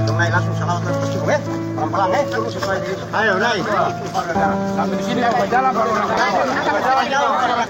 naik langsung salawat ke Gusti ya. Pelan-pelan suruh sesuai diri. Ayo naik. Sampai di sini bawa jalan baru jalan.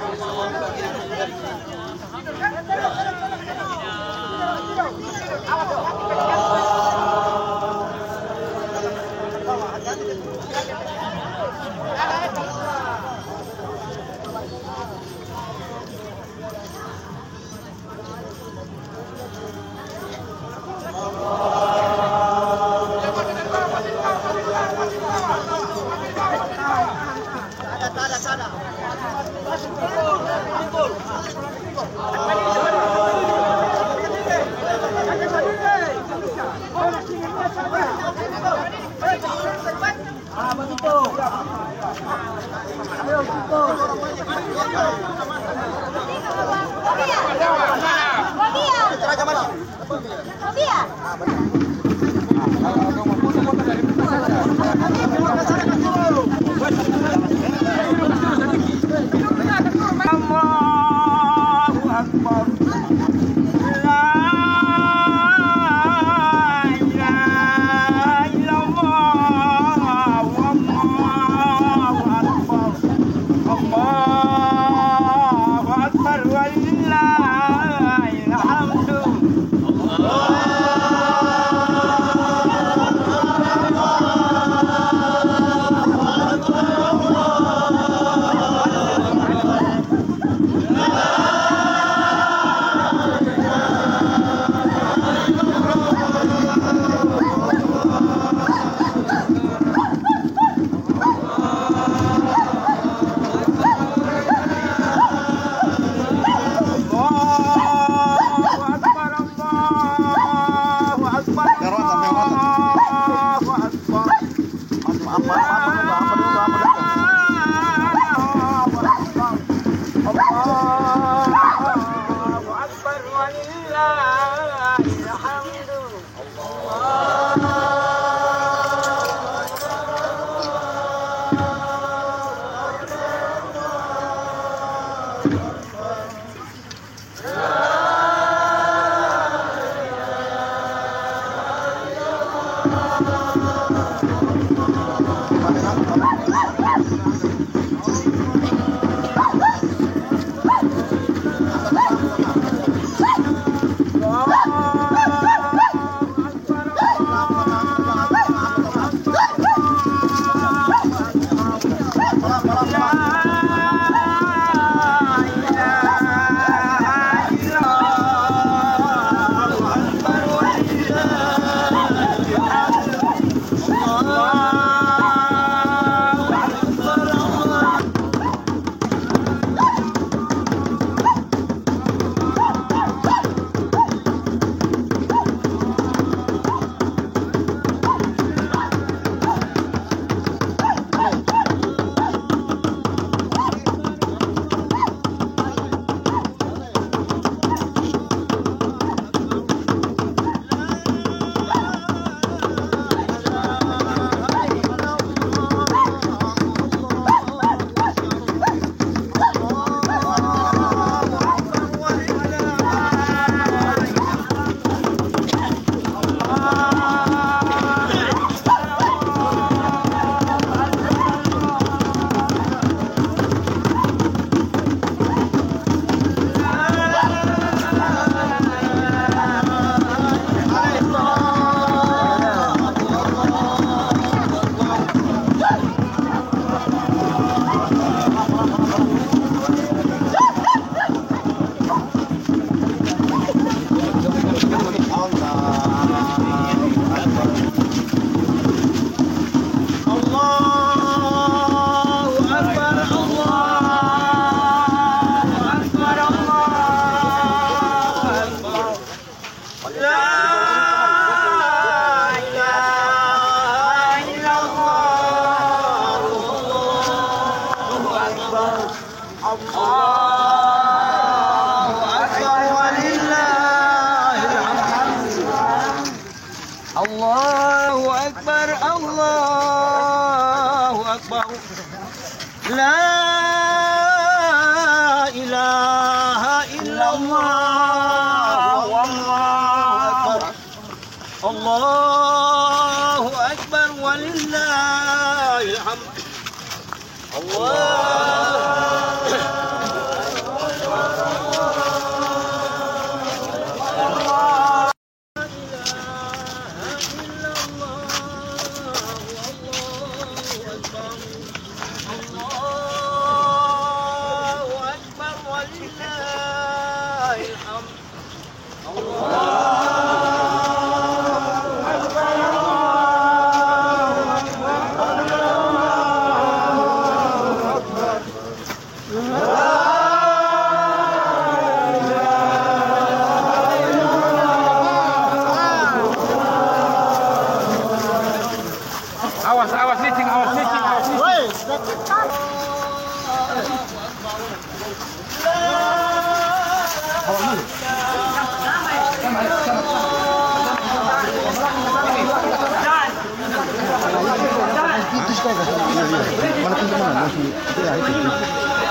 Allahu Akbar, Allahu Akbar. La ilaha illallah, wallahu akbar. Allahu Akbar walillahil hamd. Awas licing, awas licing, awas licing.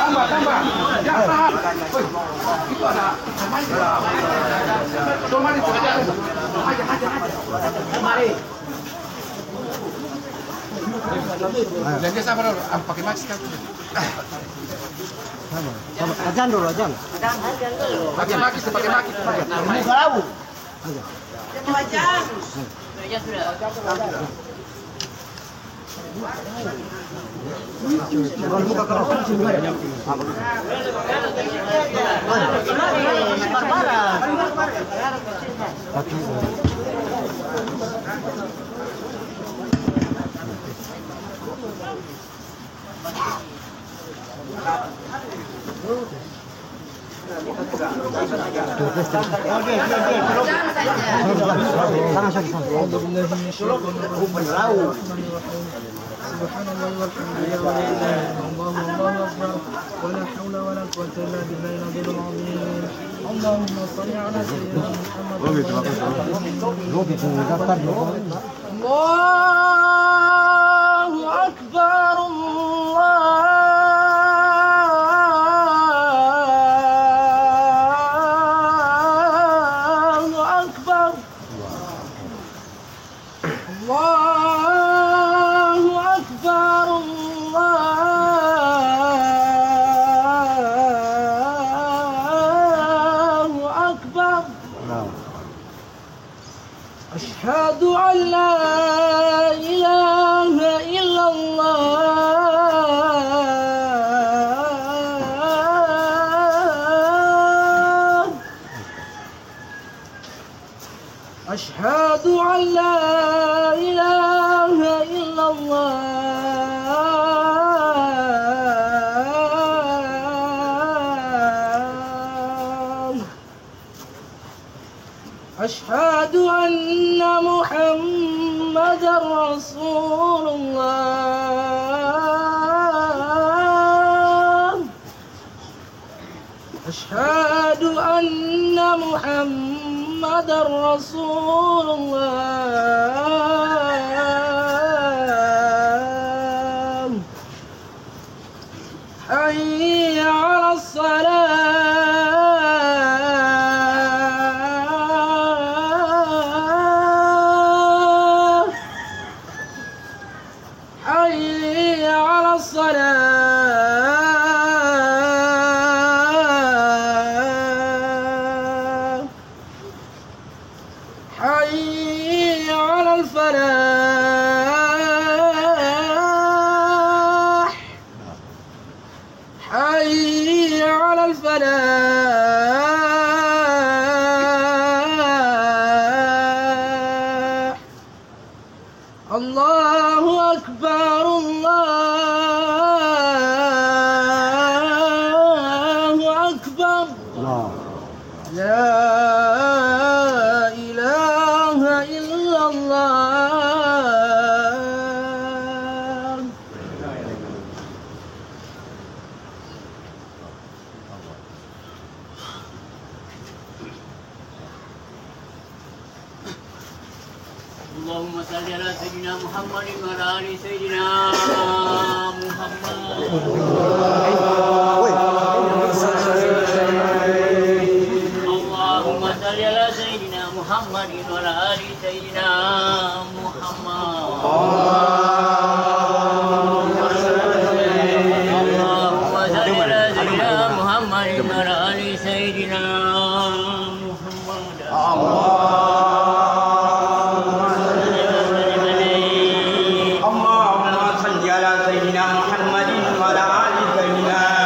Tambah. Jangan. Itu ada. Mari. Jangan sabar dulu, pakai masker. Sama ajan dulu, ajan. Pakai masker. Ini tahu. Ajan sudah. Kalau buka keras sini ya. Subhanallah walhamdulillah Allahu akbar wala haula wala quwwata illa billahi al-aliyyil azim. Allahumma shalli ala sayyidina Muhammad. Allahu akbar. Allahu akbar. Allahu akbar. Allahu akbar. Asyhadu an la ilaha illallah. Asyhadu an la ilaha illallah. Asyhadu anna Muhammadar Rasulullah. Asyhadu anna Muhammadar Rasulullah. Hayya 'alas salah. Hayya 'alas salah. حي على الفلاح. حي على الفلاح. الله أكبر. الله أكبر. لا إله إلا الله. Allahumma salli ala sayyidina Muhammadin wa ala ali sayyidina Muhammad. Allahumma salli ala sayyidina Muhammad محمد وعلى آل سيدنا محمد اللهم صل على سيدنا محمد وعلى آل سيدنا محمد اللهم صل على سيدنا محمد وعلى آل سيدنا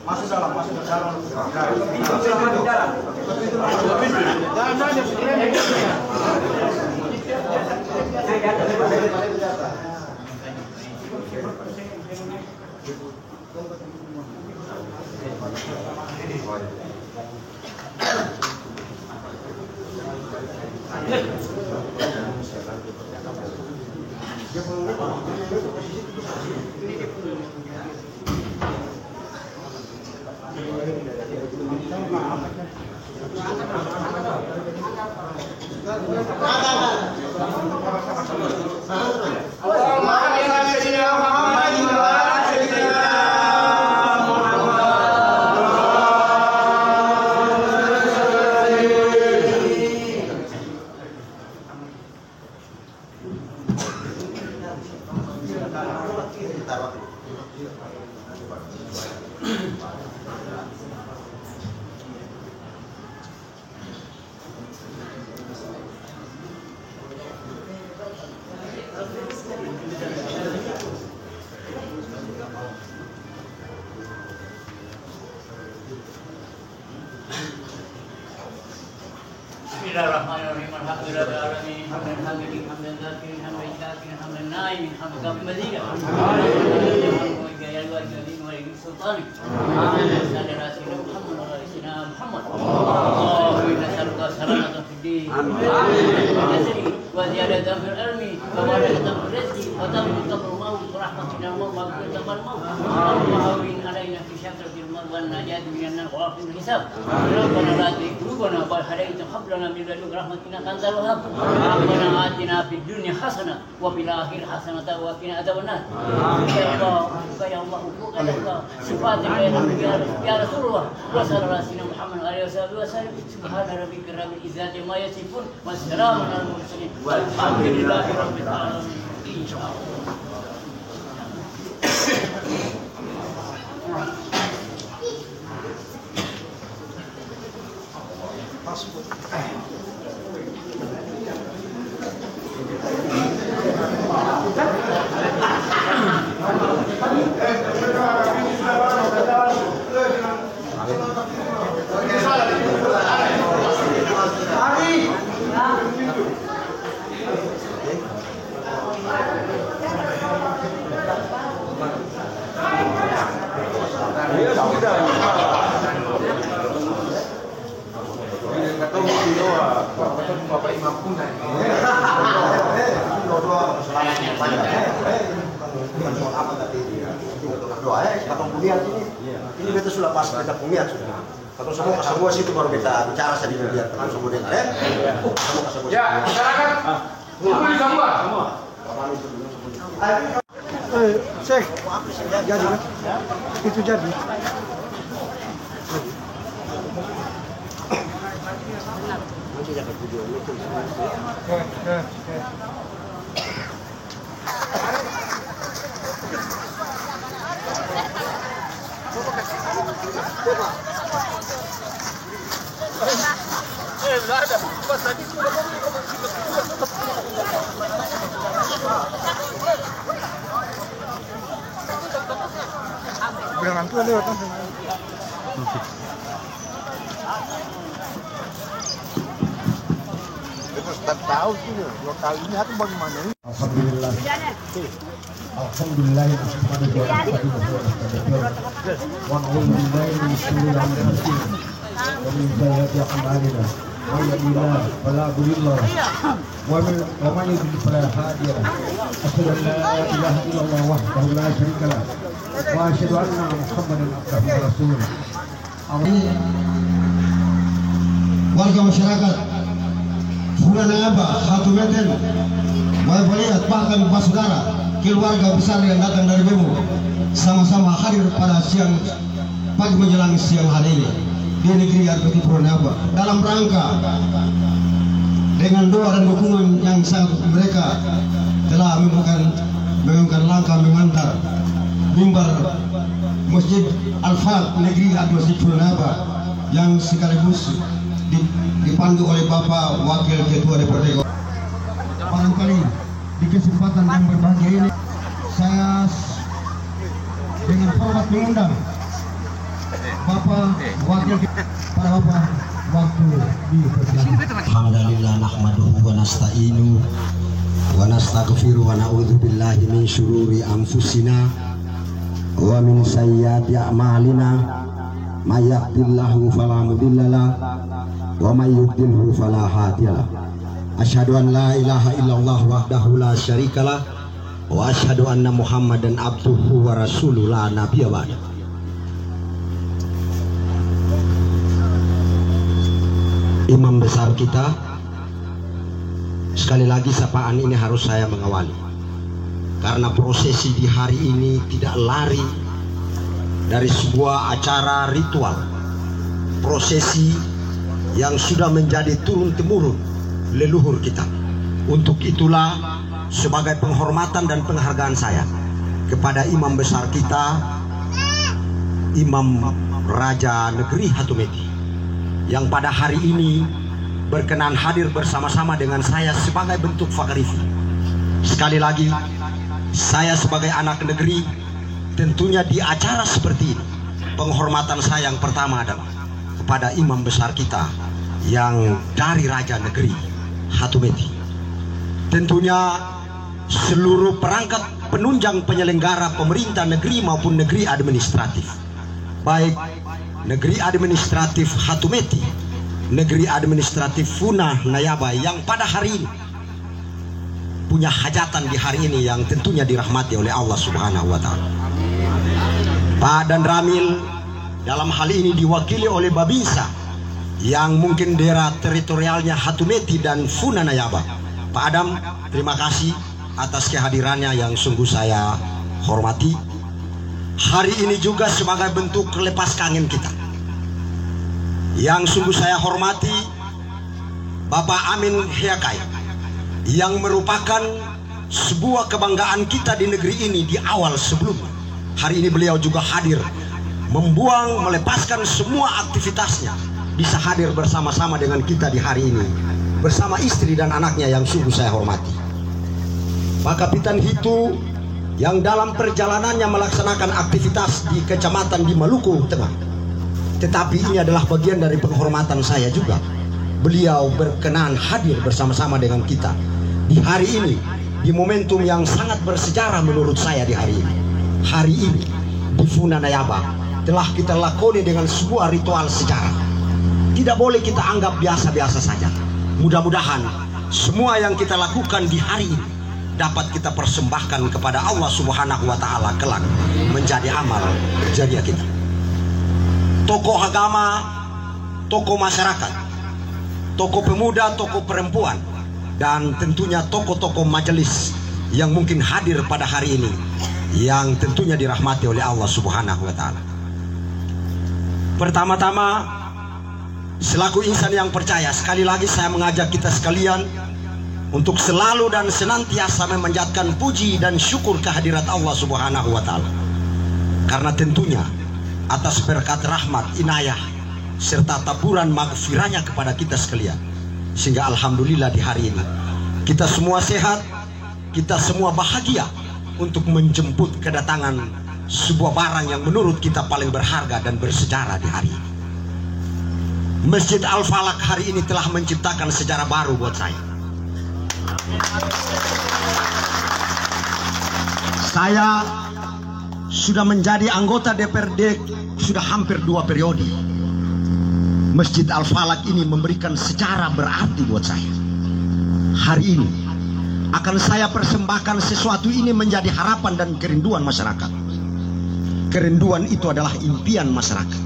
Masuk dalam, masuk ke dalam. Bismillahirrahmanirrahim. Alhamdulillahirrahmanirrahim. Hamdan hamidin, hamdan zakirin, hamdan syakirin, hamdan naimin, hamdan mazida. Sultanik. Amin. Saudara-saudara Muhammad wa sayyidina Muhammad. Allahumma inna nas'aluka salamatan fid din. Amin. Wa ziyadatan fil ilmi, wa barakatan fil rizqi, wa tawfiqan fil maut, wa rahmatan wa maghfiratan fil maut. Allahumma hawwin alaina fi shakratil maut wa najat minan nar wa fil hisab. Rabbana la tuzigh qulubana ba'da idh hadaytana wa hab lana min ladunka rahmatan innaka antal wahhab. Rabbana atina fid dunya hasanah wa fil akhirati hasanah wa qina adzabannar. Ya Allah, ya Allah, ya Allah. Sifatnya ya Rasulullah wa sallallahu Muhammad alaihi wasallam. Subhana rabbika rabbil izzati amma yasifun wa salamun alal mursalin walhamdulillahi rabbil alamin. Insyaallah. Ini kita sudah pas kita punya sudah. Kalau semua situ baru kita bicara sedikit biar tenang semua deh. Ya, masyarakat. Kumpul semua. Cek. Jadi kan? Itu jadi. Bilang tuh lewat kan. Kita tahu sih, lokal ini hati bagaimana ini? Alhamdulillah. Alhamdulillah subhanahu wa ta'ala. Wa na'udzu billahi min shururi anfusina wa min sayyiati a'malina. May yahdihillahu fala mudilla lahu wa man yudlil fala hadiya lahu. Asyhadu an la ilaha illallah wahdahu la syarika lahu wa asyhadu anna Muhammadan abduhu wa rasuluh. Amin. Warga masyarakat bulan apa satu meter mau melihat bahkan saudara keluarga besar yang datang dari Bemo sama-sama hadir pada siang pagi menjelang siang hari ini di negeri Arpeti Purwanaba dalam rangka dengan doa dan dukungan yang sangat mereka telah menggunakan langkah mengantar mimbar Masjid Al-Fat negeri Arpeti Purwanaba yang sekaligus dipandu oleh Bapak Wakil Ketua DPRD. Barangkali di kesempatan yang berbahagia ini saya dengan hormat mengundang Bapak Wakil para Bapak waktu di persidangan. Alhamdulillah nahmaduhu wa nasta'inu wa nastaghfiru wa na'udzu billahi min syururi anfusina wa min sayyiati a'malina. May yahdihillahu fala mudhillalah wa may yudlilhu fala hadiyalah. Asyhadu an la ilaha illallah wahdahu la syarikalah wa asyhadu anna Muhammadan abduhu wa rasuluh la nabiyya ba'da. Imam besar kita, sekali lagi sapaan ini harus saya mengawali karena prosesi di hari ini tidak lari dari sebuah acara ritual, prosesi yang sudah menjadi turun-temurun leluhur kita. Untuk itulah sebagai penghormatan dan penghargaan saya kepada imam besar kita, Imam Raja Negeri Hatumeti, yang pada hari ini berkenan hadir bersama-sama dengan saya sebagai bentuk fakrifi. Sekali lagi, saya sebagai anak negeri tentunya di acara seperti ini penghormatan saya yang pertama adalah kepada imam besar kita yang dari Raja Negeri Hatumeti. Tentunya seluruh perangkat penunjang penyelenggara pemerintah negeri maupun negeri administratif, baik negeri administratif Hatumeti, negeri administratif Funa Nayaba yang pada hari ini punya hajatan di hari ini yang tentunya dirahmati oleh Allah Subhanahu wa Ta'ala. Pak dan Ramil dalam hal ini diwakili oleh Babinsa yang mungkin daerah teritorialnya Hatumeti dan Funa Nayaba. Pak Adam, terima kasih atas kehadirannya yang sungguh saya hormati. Hari ini juga sebagai bentuk lepas kangen kita. Yang sungguh saya hormati Bapak Amin Heakai, yang merupakan sebuah kebanggaan kita di negeri ini di awal sebelumnya. Hari ini beliau juga hadir, melepaskan semua aktivitasnya, bisa hadir bersama-sama dengan kita di hari ini, bersama istri dan anaknya yang sungguh saya hormati. Pak Kapitan Hitu yang dalam perjalanannya melaksanakan aktivitas di kecamatan di Maluku Tengah. Tetapi ini adalah bagian dari penghormatan saya juga. Beliau berkenan hadir bersama-sama dengan kita di hari ini, di momentum yang sangat bersejarah menurut saya di hari ini. Hari ini di Funa Nayaba telah kita lakoni dengan sebuah ritual sejarah. Tidak boleh kita anggap biasa-biasa saja. Mudah-mudahan semua yang kita lakukan di hari ini dapat kita persembahkan kepada Allah Subhanahu wa Ta'ala kelak menjadi amal jariah kita. Tokoh agama, tokoh masyarakat, tokoh pemuda, tokoh perempuan, dan tentunya tokoh-tokoh majelis yang mungkin hadir pada hari ini, yang tentunya dirahmati oleh Allah Subhanahu wa Ta'ala. Pertama-tama, selaku insan yang percaya, sekali lagi saya mengajak kita sekalian untuk selalu dan senantiasa memanjatkan puji dan syukur kehadirat Allah Subhanahu wa Ta'ala. Karena tentunya atas berkat rahmat, inayah serta taburan maghfirahnya kepada kita sekalian, sehingga alhamdulillah di hari ini kita semua sehat, kita semua bahagia untuk menjemput kedatangan sebuah barang yang menurut kita paling berharga dan bersejarah di hari ini. Masjid Al-Falak hari ini telah menciptakan sejarah baru buat saya. Saya sudah menjadi anggota DPRD sudah hampir 2 periode. Masjid Al-Falak ini memberikan sejarah berarti buat saya. Hari ini akan saya persembahkan sesuatu ini menjadi harapan dan kerinduan masyarakat. Kerinduan itu adalah impian masyarakat.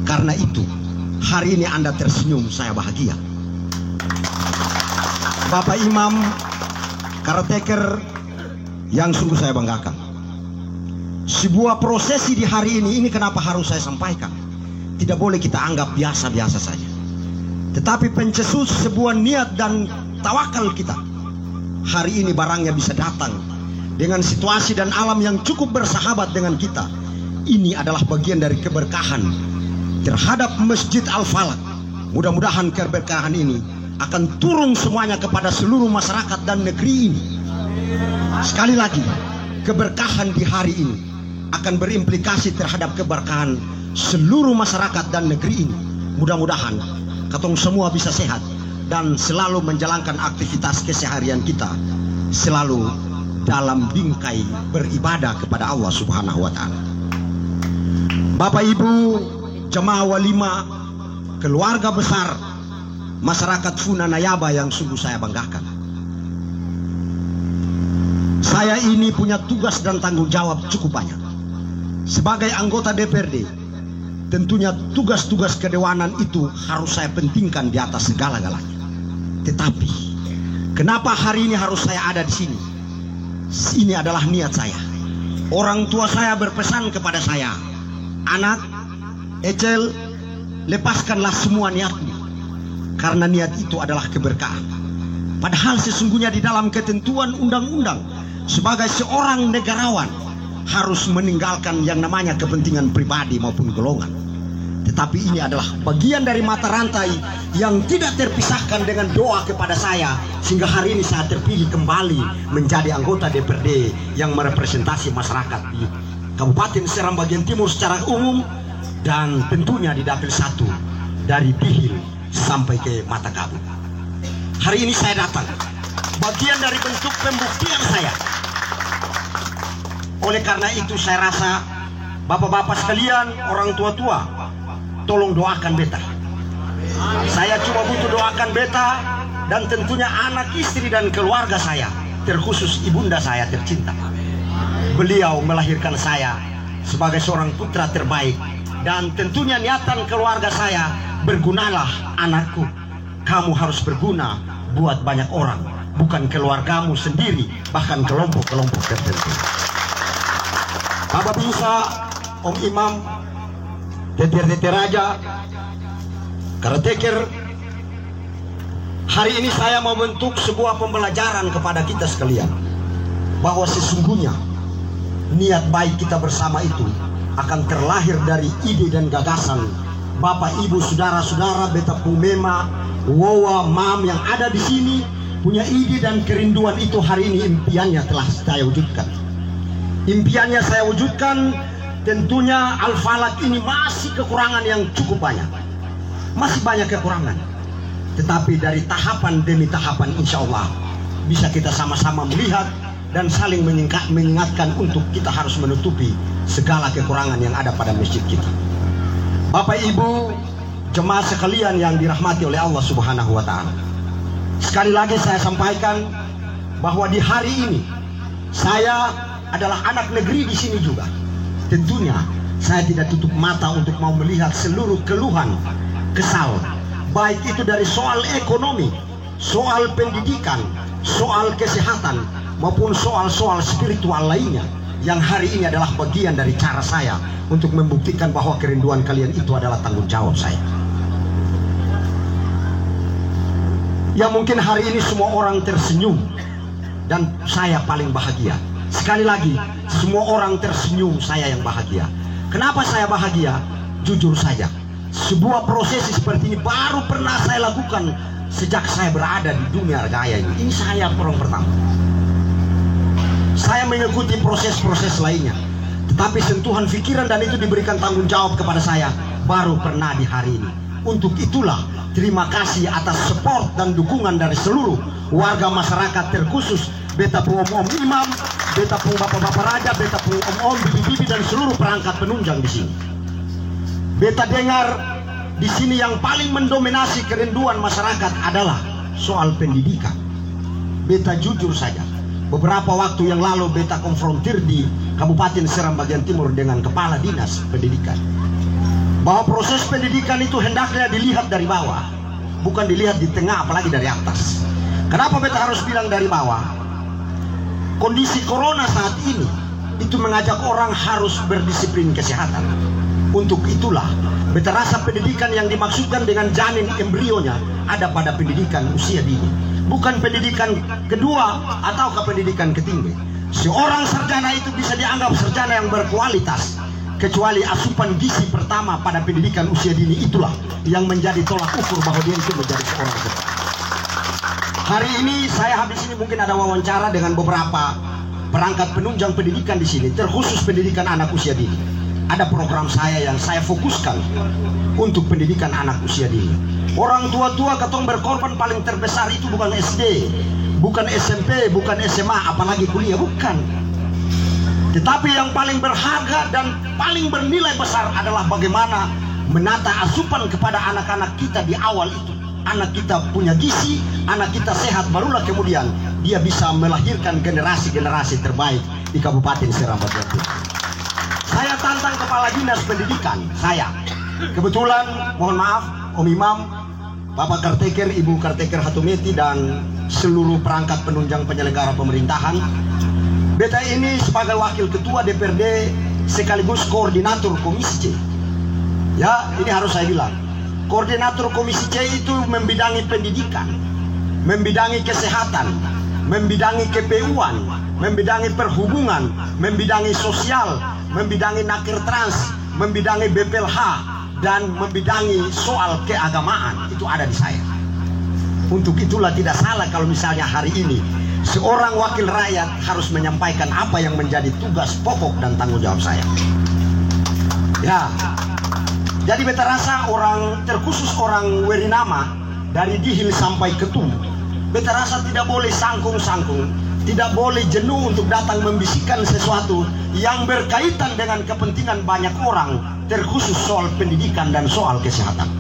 Karena itu hari ini Anda tersenyum, saya bahagia. Bapak Imam, caretaker yang sungguh saya banggakan. Sebuah prosesi di hari ini kenapa harus saya sampaikan? Tidak boleh kita anggap biasa-biasa saja. Tetapi pencetus sebuah niat dan tawakal kita. Hari ini barangnya bisa datang dengan situasi dan alam yang cukup bersahabat dengan kita. Ini adalah bagian dari keberkahan terhadap Masjid Al-Falak. Mudah-mudahan keberkahan ini akan turun semuanya kepada seluruh masyarakat dan negeri ini. Sekali lagi, keberkahan di hari ini akan berimplikasi terhadap keberkahan seluruh masyarakat dan negeri ini. Mudah-mudahan katong semua bisa sehat dan selalu menjalankan aktivitas keseharian kita selalu dalam bingkai beribadah kepada Allah Subhanahu wa Ta'ala. Bapak Ibu, jemaah walimah, keluarga besar masyarakat Funa Nayaba yang sungguh saya banggakan. Saya ini punya tugas dan tanggung jawab cukup banyak. Sebagai anggota DPRD, tentunya tugas-tugas kedewanan itu harus saya pentingkan di atas segala-galanya. Tetapi kenapa hari ini harus saya ada di sini? Ini adalah niat saya. Orang tua saya berpesan kepada saya, anak, Ecel, lepaskanlah semua niatmu, karena niat itu adalah keberkahan. Padahal sesungguhnya di dalam ketentuan undang-undang, sebagai seorang negarawan harus meninggalkan yang namanya kepentingan pribadi maupun golongan. Tetapi ini adalah bagian dari mata rantai yang tidak terpisahkan dengan doa kepada saya, sehingga hari ini saya terpilih kembali menjadi anggota DPRD yang merepresentasi masyarakat di Kabupaten Seram bagian timur secara umum, dan tentunya di Dapil 1 dari Bihil sampai ke mata kabut. Hari ini saya datang, bagian dari bentuk pembuktian saya. Oleh karena itu saya rasa bapak-bapak sekalian, orang tua-tua, tolong doakan beta. Saya cuma butuh doakan beta dan tentunya anak, istri dan keluarga saya, terkhusus ibunda saya tercinta. Beliau melahirkan saya sebagai seorang putra terbaik, dan tentunya niatan keluarga saya, bergunalah anakku. Kamu harus berguna buat banyak orang, bukan keluargamu sendiri, bahkan kelompok-kelompok tertentu. Bapak Bisa, Om Imam, Teter Raja, Caretaker, hari ini saya mau bentuk sebuah pembelajaran kepada kita sekalian, bahwa sesungguhnya niat baik kita bersama itu akan terlahir dari ide dan gagasan Bapak, Ibu, saudara-saudara, beta Pumema, Wowa, Mam yang ada di sini punya ide dan kerinduan itu. Hari ini impiannya telah saya wujudkan. Impiannya saya wujudkan. Tentunya Al-Falak ini masih kekurangan yang cukup banyak. Masih banyak kekurangan. Tetapi dari tahapan demi tahapan insya Allah bisa kita sama-sama melihat dan saling mengingatkan untuk kita harus menutupi segala kekurangan yang ada pada masjid kita. Bapak Ibu jemaah sekalian yang dirahmati oleh Allah Subhanahu wa Ta'ala, sekali lagi saya sampaikan bahwa di hari ini saya adalah anak negeri di sini juga. Tentunya saya tidak tutup mata untuk mau melihat seluruh keluhan kesal, baik itu dari soal ekonomi, soal pendidikan, soal kesehatan, maupun soal-soal spiritual lainnya, yang hari ini adalah bagian dari cara saya untuk membuktikan bahwa kerinduan kalian itu adalah tanggung jawab saya. Ya mungkin hari ini semua orang tersenyum dan saya paling bahagia. Sekali lagi, semua orang tersenyum, saya yang bahagia. Kenapa saya bahagia? Jujur saja, sebuah prosesi seperti ini baru pernah saya lakukan sejak saya berada di dunia gaya ini. Ini saya orang pertama. Saya mengikuti proses-proses lainnya, tetapi sentuhan pikiran dan itu diberikan tanggung jawab kepada saya baru pernah di hari ini. Untuk itulah terima kasih atas support dan dukungan dari seluruh warga masyarakat, terkhusus beta pung om imam, beta pung bapak-bapak raja, beta pung om bibi-bibi dan seluruh perangkat penunjang di sini. Beta dengar di sini yang paling mendominasi kerinduan masyarakat adalah soal pendidikan. Beta jujur saja, beberapa waktu yang lalu beta konfrontir di Kabupaten Seram bagian timur dengan Kepala Dinas Pendidikan, bahwa proses pendidikan itu hendaknya dilihat dari bawah, bukan dilihat di tengah, apalagi dari atas. Kenapa beta harus bilang dari bawah? Kondisi corona saat ini itu mengajak orang harus berdisiplin kesehatan. Untuk itulah beta rasa pendidikan yang dimaksudkan dengan janin embrionya ada pada pendidikan usia dini, bukan pendidikan kedua atau ke pendidikan ketinggi. Seorang sarjana itu bisa dianggap sarjana yang berkualitas kecuali asupan gizi pertama pada pendidikan usia dini, itulah yang menjadi tolak ukur bahwa dia itu menjadi seorang sarjana. Hari ini saya habis ini mungkin ada wawancara dengan beberapa perangkat penunjang pendidikan di sini, terkhusus pendidikan anak usia dini. Ada program saya yang saya fokuskan untuk pendidikan anak usia dini. Orang tua-tua ketong berkorban paling terbesar itu bukan SD, bukan SMP, bukan SMA, apalagi kuliah, bukan. Tetapi yang paling berharga dan paling bernilai besar adalah bagaimana menata asupan kepada anak-anak kita di awal itu. Anak kita punya gizi, anak kita sehat, barulah kemudian dia bisa melahirkan generasi-generasi terbaik di Kabupaten Seram bagian timur. Saya tantang Kepala Dinas Pendidikan saya. Kebetulan, mohon maaf, Om Imam, Bapak Caretaker, Ibu Caretaker Hatumeti dan seluruh perangkat penunjang penyelenggara pemerintahan. Beta ini sebagai Wakil Ketua DPRD sekaligus Koordinator Komisi C. Ya, ini harus saya bilang. Koordinator Komisi C itu membidangi pendidikan, membidangi kesehatan, membidangi KPU-an, membidangi perhubungan, membidangi sosial, membidangi nakir trans, membidangi BPLH, dan membidangi soal keagamaan. Itu ada di saya. Untuk itulah tidak salah kalau misalnya hari ini seorang wakil rakyat harus menyampaikan apa yang menjadi tugas pokok dan tanggung jawab saya. Ya, Jadi beta rasa orang, terkhusus orang Werinama dari Dihil sampai Ketum, beta rasa tidak boleh sangkung-sangkung, tidak boleh jenuh untuk datang membisikkan sesuatu yang berkaitan dengan kepentingan banyak orang, terkhusus soal pendidikan dan soal kesehatan.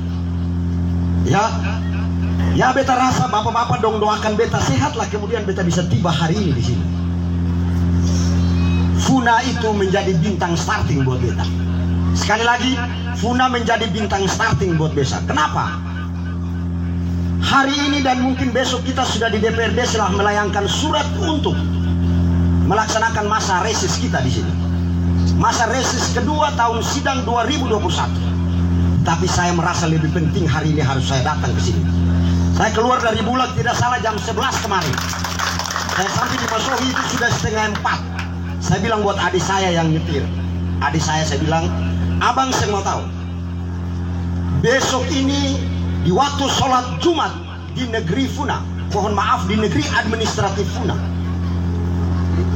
Ya beta rasa bapak-bapak dong doakan beta sehatlah, kemudian beta bisa tiba hari ini di sini. Funa itu menjadi bintang starting buat beta. Sekali lagi, Funa menjadi bintang starting buat beta. Kenapa? Hari ini dan mungkin besok kita sudah di DPRD setelah melayangkan surat untuk melaksanakan masa reses kita di sini. Masa reses kedua tahun sidang 2021. Tapi saya merasa lebih penting hari ini harus saya datang ke sini. Saya keluar dari Bulak tidak salah jam 11 kemarin. Saya sampai di Masohi itu sudah 3:30. Saya bilang buat adik saya yang nyetir. Adik saya bilang, abang saya mau tahu. Besok ini di waktu sholat Jumat di negeri Funa, mohon maaf di negeri administratif Funa,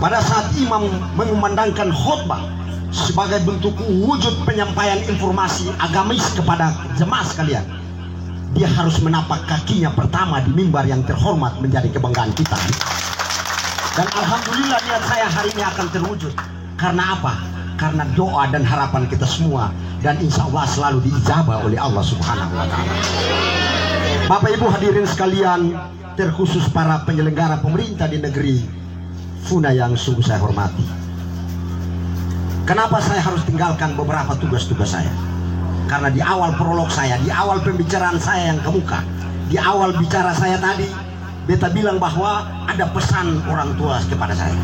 pada saat imam mengumandangkan khutbah sebagai bentuk wujud penyampaian informasi agamis kepada jemaah sekalian, dia harus menapak kakinya pertama di mimbar yang terhormat menjadi kebanggaan kita. Dan alhamdulillah niat saya hari ini akan terwujud. Karena apa? Karena doa dan harapan kita semua, dan insya Allah selalu diijabah oleh Allah Subhanahu wa Ta'ala. Bapak Ibu hadirin sekalian, terkhusus para penyelenggara pemerintah di negeri Funa yang sungguh saya hormati. Kenapa saya harus tinggalkan beberapa tugas-tugas saya? Karena di awal prolog saya, di awal pembicaraan saya yang kemuka, di awal bicara saya tadi, beta bilang bahwa ada pesan orang tua kepada saya.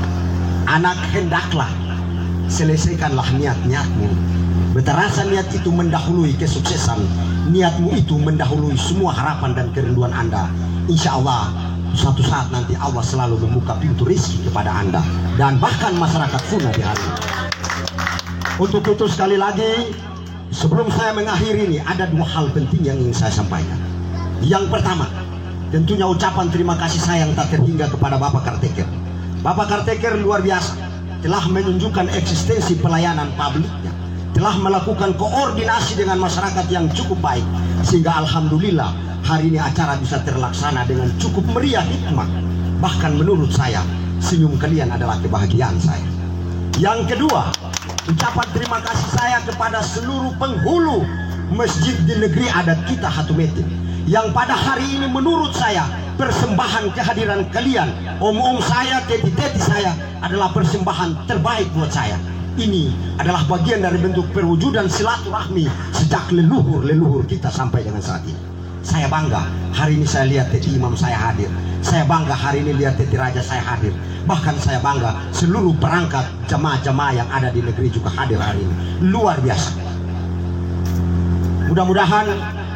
Anak, hendaklah selesaikanlah niat-niatmu. Beta rasa niat itu mendahului kesuksesan. Niatmu itu mendahului semua harapan dan kerinduan Anda. Insya Allah suatu saat nanti Allah selalu membuka pintu rezeki kepada Anda dan bahkan masyarakat Funa di hari ini. Untuk itu sekali lagi, sebelum saya mengakhiri ini, ada dua hal penting yang ingin saya sampaikan. Yang pertama, tentunya ucapan terima kasih saya yang tak terhingga kepada Bapak Karteker. Bapak Karteker luar biasa, telah menunjukkan eksistensi pelayanan publiknya, telah melakukan koordinasi dengan masyarakat yang cukup baik, sehingga alhamdulillah hari ini acara bisa terlaksana dengan cukup meriah hikmah. Bahkan menurut saya, senyum kalian adalah kebahagiaan saya. Yang kedua, ucapan terima kasih saya kepada seluruh penghulu masjid di negeri adat kita Hatumetin, yang pada hari ini menurut saya persembahan kehadiran kalian, om-om saya, teti-teti saya, adalah persembahan terbaik buat saya. Ini adalah bagian dari bentuk perwujudan silaturahmi sejak leluhur kita sampai dengan saat ini. Saya bangga hari ini saya lihat teti imam saya hadir. Saya bangga hari ini lihat teti raja saya hadir. Bahkan saya bangga seluruh perangkat jamaah-jamaah yang ada di negeri juga hadir hari ini. Luar biasa. Mudah-mudahan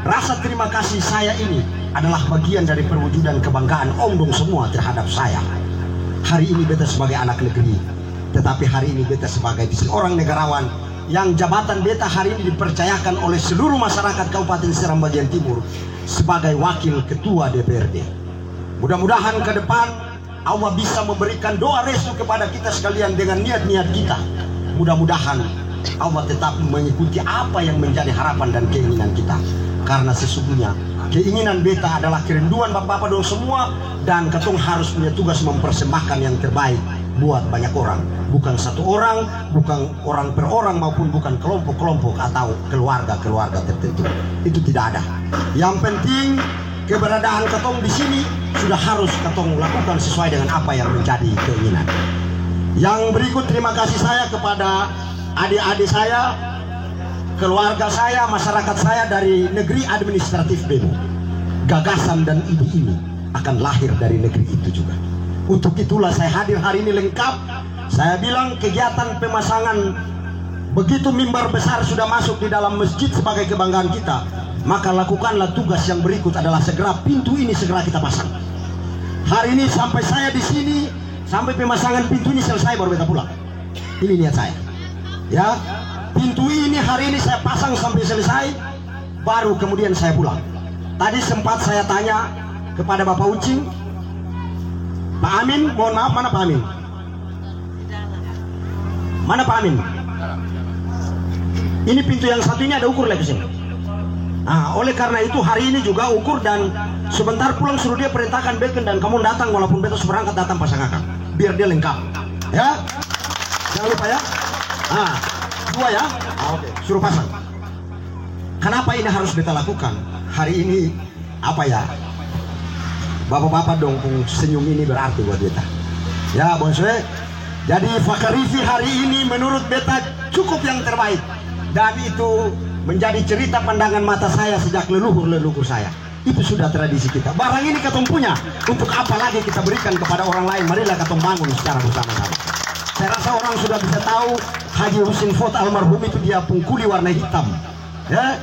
rasa terima kasih saya ini adalah bagian dari perwujudan kebanggaan om-dong semua terhadap saya. Hari ini beta sebagai anak negeri, tetapi hari ini beta sebagai seorang negarawan yang jabatan beta hari ini dipercayakan oleh seluruh masyarakat Kabupaten Seram bagian Timur sebagai wakil ketua DPRD. Mudah-mudahan ke depan Allah bisa memberikan doa restu kepada kita sekalian dengan niat-niat kita. Mudah-mudahan Allah tetap mengikuti apa yang menjadi harapan dan keinginan kita. Karena sesungguhnya keinginan beta adalah kerinduan bapak-bapak dong semua, dan ketong harus punya tugas mempersembahkan yang terbaik buat banyak orang, bukan satu orang, bukan orang per orang, maupun bukan kelompok-kelompok atau keluarga-keluarga tertentu. Itu tidak ada. Yang penting keberadaan ketong di sini sudah harus ketong lakukan sesuai dengan apa yang menjadi keinginan. Yang berikut terima kasih saya kepada adik-adik saya, keluarga saya, masyarakat saya dari negeri administratif Bemo. Gagasan dan ide ini akan lahir dari negeri itu juga. Untuk itulah saya hadir hari ini lengkap. Saya bilang kegiatan pemasangan begitu mimbar besar sudah masuk di dalam masjid sebagai kebanggaan kita, maka lakukanlah tugas yang berikut adalah segera pintu ini segera kita pasang. Hari ini sampai saya di sini, sampai pemasangan pintu ini selesai baru kita pulang. Ini niat saya. Ya, pintu ini hari ini saya pasang sampai selesai, baru kemudian saya pulang. Tadi sempat saya tanya kepada Bapak Ucing, Pak Amin, mohon maaf, mana Pak Amin? Mana Pak Amin? Ini pintu yang satu ini ada ukur lagi sini. Nah, oleh karena itu hari ini juga ukur dan sebentar pulang suruh dia perintahkan beken dan kamu datang walaupun beta seberangkat datang pasang akang biar dia lengkap ya, jangan lupa ya. Nah, 2 ya. Oke, suruh pasang. Kenapa ini harus beta lakukan hari ini? Apa ya, bapak-bapak dong senyum ini berarti buat beta ya bonswe. Jadi Fakarifi hari ini menurut beta cukup yang terbaik, dan itu menjadi cerita pandangan mata saya sejak leluhur saya. Itu sudah tradisi kita. Barang ini katong punya, untuk apa lagi kita berikan kepada orang lain? Marilah katong bangun secara bersama-sama. Saya rasa orang sudah bisa tahu Haji Husin Fot almarhum itu dia pungkuli warna hitam ya.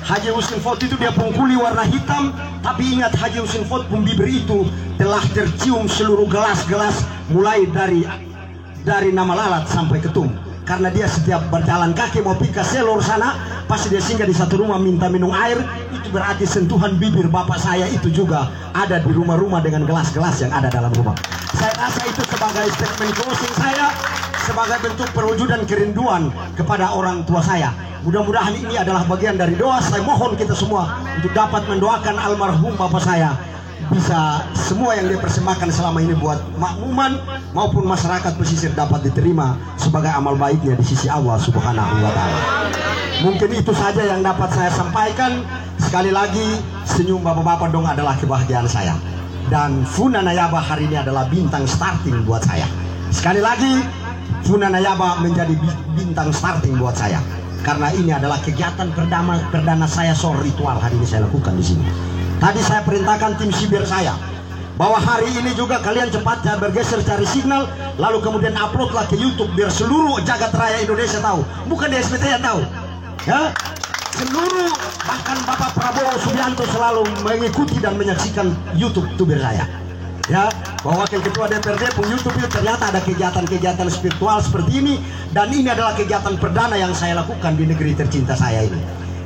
Haji Husin Fot itu dia pungkuli warna hitam, tapi ingat Haji Husin Fot pun bibir itu telah tercium seluruh gelas-gelas mulai dari nama lalat sampai ketum. Karena dia setiap berjalan kaki mau pergi ke selor sana, pasti dia singgah di satu rumah minta minum air. Itu berarti sentuhan bibir bapak saya itu juga ada di rumah-rumah dengan gelas-gelas yang ada dalam rumah. Saya rasa itu sebagai statement closing saya, sebagai bentuk perwujudan kerinduan kepada orang tua saya. Mudah-mudahan ini adalah bagian dari doa. Saya mohon kita semua untuk dapat mendoakan almarhum bapak saya, bisa semua yang dia persembahkan selama ini buat makmuman maupun masyarakat pesisir dapat diterima sebagai amal baiknya di sisi Allah Subhanahu wa Ta'ala. Mungkin itu saja yang dapat saya sampaikan. Sekali lagi, senyum bapak-bapak dong adalah kebahagiaan saya, dan Funa Nayaba hari ini adalah bintang starting buat saya. Sekali lagi, Funa Nayaba menjadi bintang starting buat saya karena ini adalah kegiatan perdana saya soal ritual hari ini saya lakukan di sini. Tadi saya perintahkan tim siber saya bahwa hari ini juga kalian cepatnya bergeser cari signal, lalu kemudian uploadlah ke YouTube biar seluruh jagat raya Indonesia tahu, bukan di SPT yang tahu ya. Seluruh, bahkan Bapak Prabowo Subianto selalu mengikuti dan menyaksikan YouTube tuber saya ya, bahwa Wakil Ketua DPRD pun YouTube itu ternyata ada kegiatan-kegiatan spiritual seperti ini, dan ini adalah kegiatan perdana yang saya lakukan di negeri tercinta saya ini.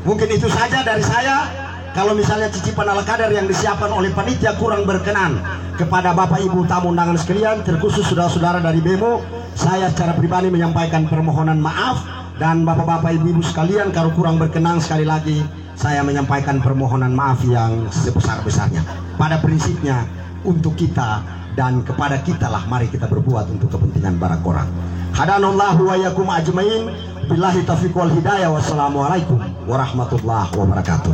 Mungkin itu saja dari saya. Kalau misalnya cicipan ala kadar yang disiapkan oleh panitia kurang berkenan kepada Bapak Ibu tamu undangan sekalian, terkhusus saudara-saudara dari BEMO, saya secara pribadi menyampaikan permohonan maaf. Dan Bapak-Bapak Ibu-Ibu sekalian, kalau kurang berkenan, sekali lagi saya menyampaikan permohonan maaf yang sebesar-besarnya. Pada prinsipnya untuk kita dan kepada kita lah, mari kita berbuat untuk kepentingan banyak orang. Hadanallahu wa yakum ajmain. Billahi taufiq wal hidayah. Wassalamualaikum warahmatullahi wabarakatuh.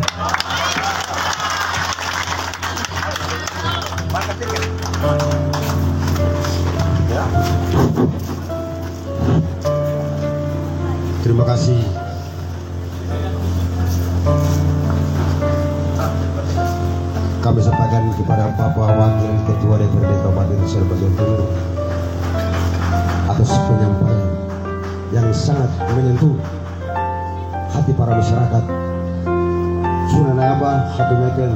Terima kasih. Kami sampaikan kepada Bapak Wakil Ketua DPRD Kabupaten Serbagin bagian Timur atas penyampaian yang sangat menyentuh hati para masyarakat Funa Nayaba, Hatumeken,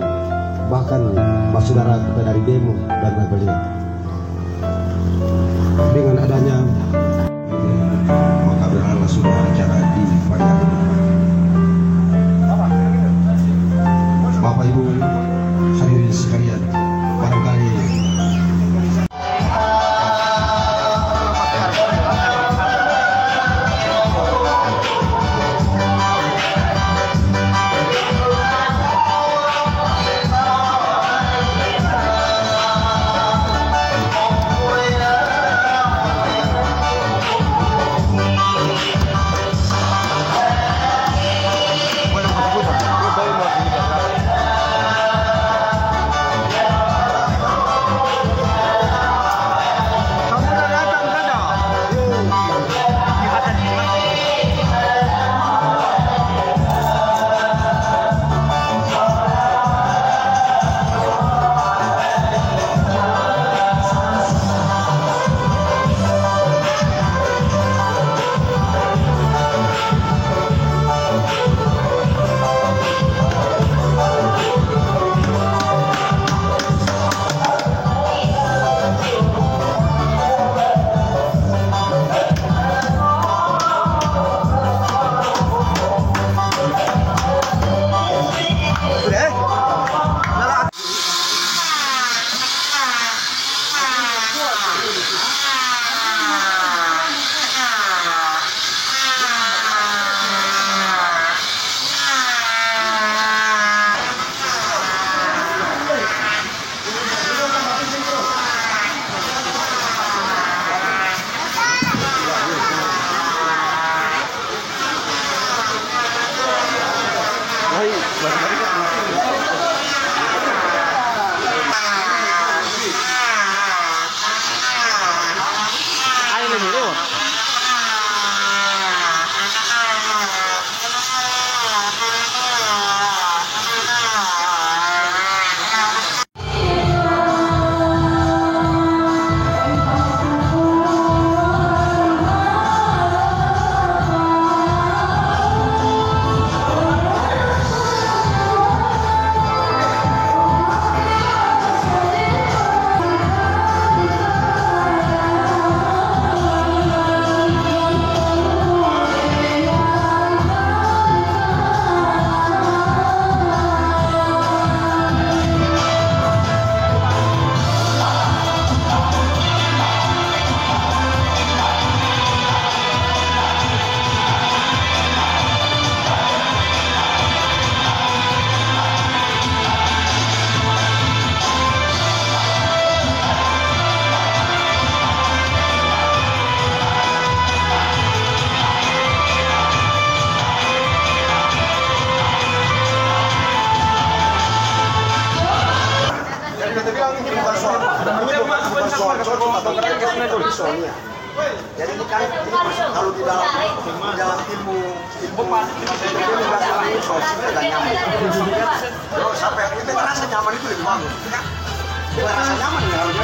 bahkan saudara kita dari Demo dan lain-lain. Dengan adanya maka berhala sudah acara di pagi. Bapak Ibu hadirin sekalian, barangkali ini bukan soal Sonia. Jadi ini kan kalau di dalam ilmu ini soal nyaman. Kalau sampai kita merasa nyaman itu lebih bagus. Kita rasa nyaman kalau dia